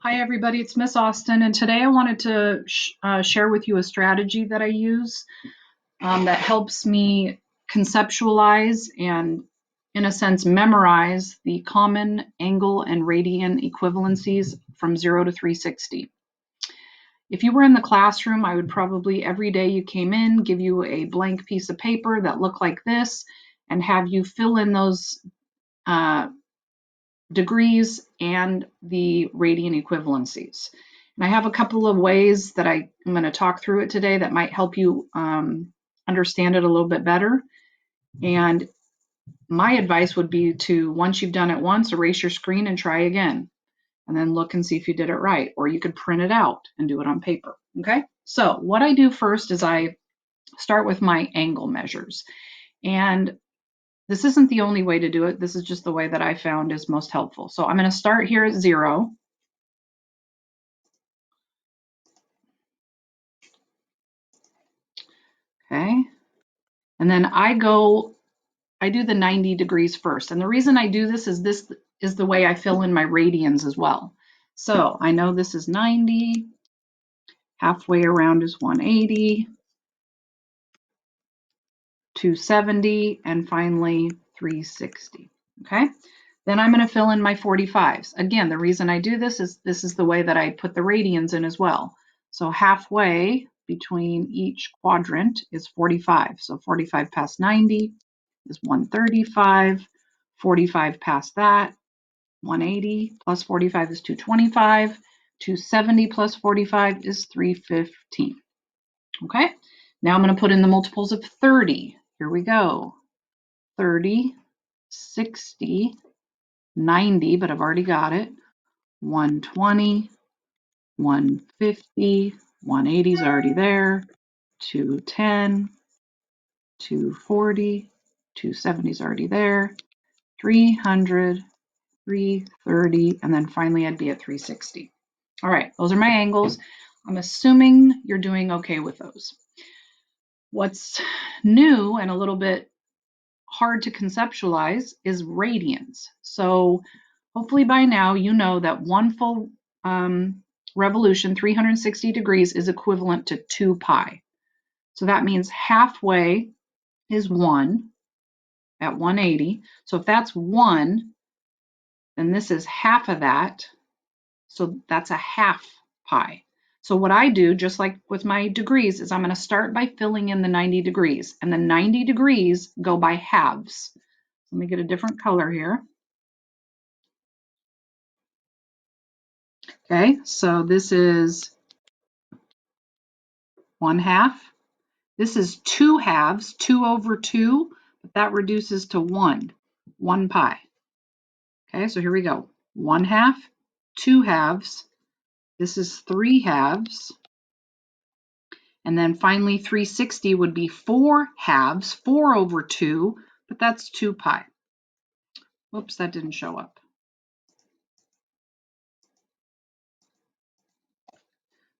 Hi, everybody. It's Miss Austin, and today I wanted to share with you a strategy that I use that helps me conceptualize and, in a sense, memorize the common angle and radian equivalencies from 0 to 360. If you were in the classroom, I would probably every day you came in give you a blank piece of paper that looked like this and have you fill in those uh, degrees and the radian equivalencies. And I have a couple of ways that I'm going to talk through it today that might help you understand it a little bit better. And my advice would be to, once you've done it once, erase your screen and try again. And then look and see if you did it right. Or you could print it out and do it on paper. Okay? So what I do first is I start with my angle measures. And this isn't the only way to do it. This is just the way that I found is most helpful. So I'm going to start here at 0. Okay. And then I do the 90 degrees first. And the reason I do this is the way I fill in my radians as well. So I know this is 90, halfway around is 180, 270, and finally 360. Okay. Then I'm going to fill in my 45s. Again, the reason I do this is the way that I put the radians in as well. So halfway between each quadrant is 45. So 45 past 90 is 135. 45 past that, 180 plus 45 is 225. 270 plus 45 is 315. Okay, now I'm going to put in the multiples of 30. Here we go. 30, 60, 90, but I've already got it. 120, 150, 180 is already there. 210, 240, 270 is already there. 300, 330, and then finally I'd be at 360. All right, those are my angles. I'm assuming you're doing okay with those. What's new and a little bit hard to conceptualize is radians. So hopefully by now you know that one full revolution, 360 degrees, is equivalent to 2 pi. So that means halfway is 1 at 180. So if that's 1, then this is half of that. So that's a half pi. So what I do, just like with my degrees, is I'm going to start by filling in the 90 degrees. And the 90 degrees go by halves. Let me get a different color here. Okay, so this is 1/2. This is 2 halves, 2 over 2, but that reduces to 1 pi. Okay, so here we go. 1/2, 2 halves. This is 3 halves. And then finally 360 would be 4 halves, 4 over 2, but that's 2 pi. Whoops, that didn't show up.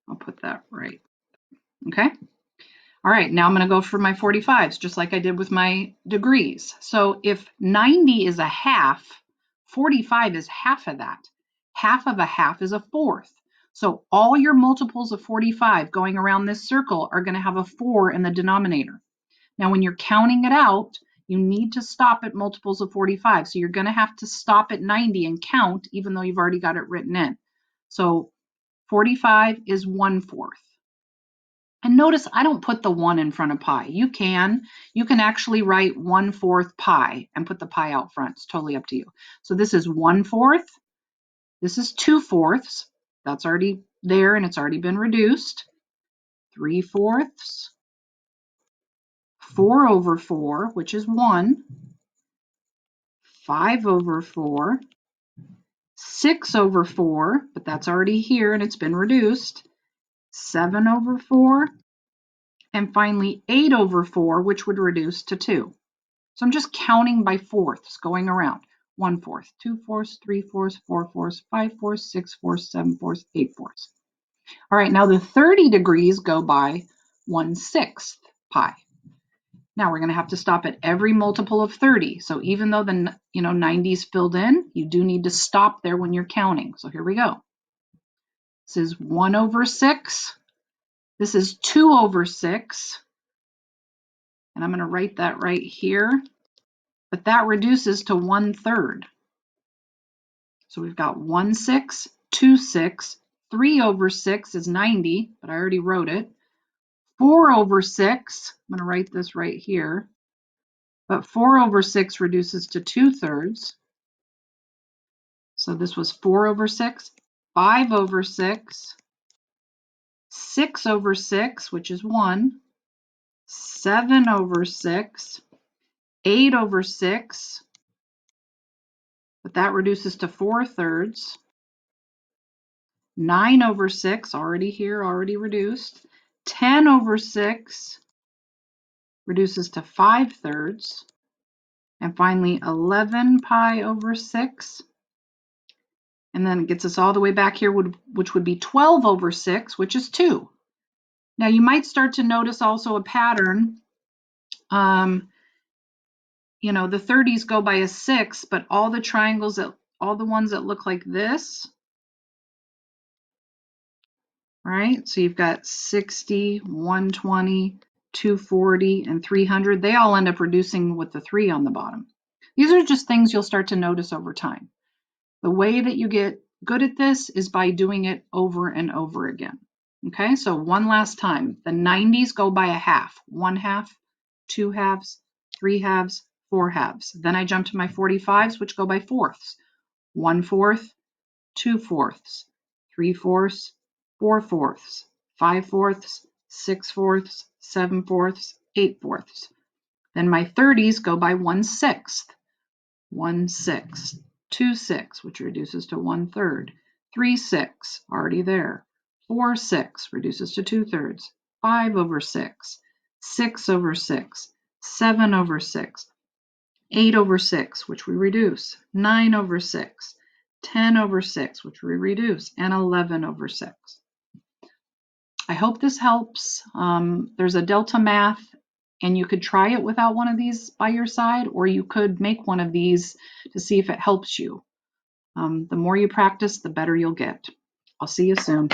I'll put that right. Okay. All right, now I'm going to go for my 45s, just like I did with my degrees. So if 90 is a half, 45 is half of that. Half of a half is a fourth. So all your multiples of 45 going around this circle are going to have a 4 in the denominator. Now, when you're counting it out, you need to stop at multiples of 45. So you're going to have to stop at 90 and count, even though you've already got it written in. So 45 is 1/4. And notice I don't put the 1 in front of pi. You can actually write 1/4 pi and put the pi out front. It's totally up to you. So this is 1/4. This is 2/4. That's already there and it's already been reduced. 3/4. 4 over 4, which is 1. 5 over 4. 6 over 4, but that's already here and it's been reduced. 7 over 4. And finally 8 over 4, which would reduce to 2. So I'm just counting by fourths going around. 1/4, 2/4, 3/4, 4/4, 5/4, 6/4, 7/4, 8/4. All right, now the 30 degrees go by 1/6 pi. Now we're going to have to stop at every multiple of 30. So even though the 90 is filled in, you do need to stop there when you're counting. So here we go. This is 1 over 6. This is 2 over 6. And I'm going to write that right here. But that reduces to 1/3. So we've got 1 6, 2 6, 3 over 6 is 90, but I already wrote it. 4 over 6, I'm going to write this right here. But 4 over 6 reduces to 2/3. So this was 4 over 6, 5 over 6, 6 over 6, which is 1, 7 over 6, 8 over 6, but that reduces to 4/3. 9 over 6, already here, already reduced. 10 over 6 reduces to 5/3. And finally, 11 pi over 6. And then it gets us all the way back here, which would be 12 over 6, which is 2. Now you might start to notice also a pattern. You know, the 30s go by a 6, but all the triangles, all the ones that look like this, right? So you've got 60, 120, 240, and 300. They all end up reducing with the 3 on the bottom. These are just things you'll start to notice over time. The way that you get good at this is by doing it over and over again. Okay, so one last time. The 90s go by a half. 1/2, 2 halves, 3 halves, 4 halves. Then I jump to my 45s, which go by fourths. 1/4, 2/4, 3/4, 4/4, 5/4, 6/4, 7/4, 8/4. Then my 30s go by 1/6. 1/6, 2/6, which reduces to 1/3, 3/6, already there, 4/6 reduces to 2/3, 5 over 6, 6 over 6, 7 over 6, 8 over 6, which we reduce, 9 over 6, 10 over 6, which we reduce, and 11 over 6. I hope this helps. There's a delta math, and you could try it without one of these by your side, or you could make one of these to see if it helps you. The more you practice, the better you'll get. I'll see you soon.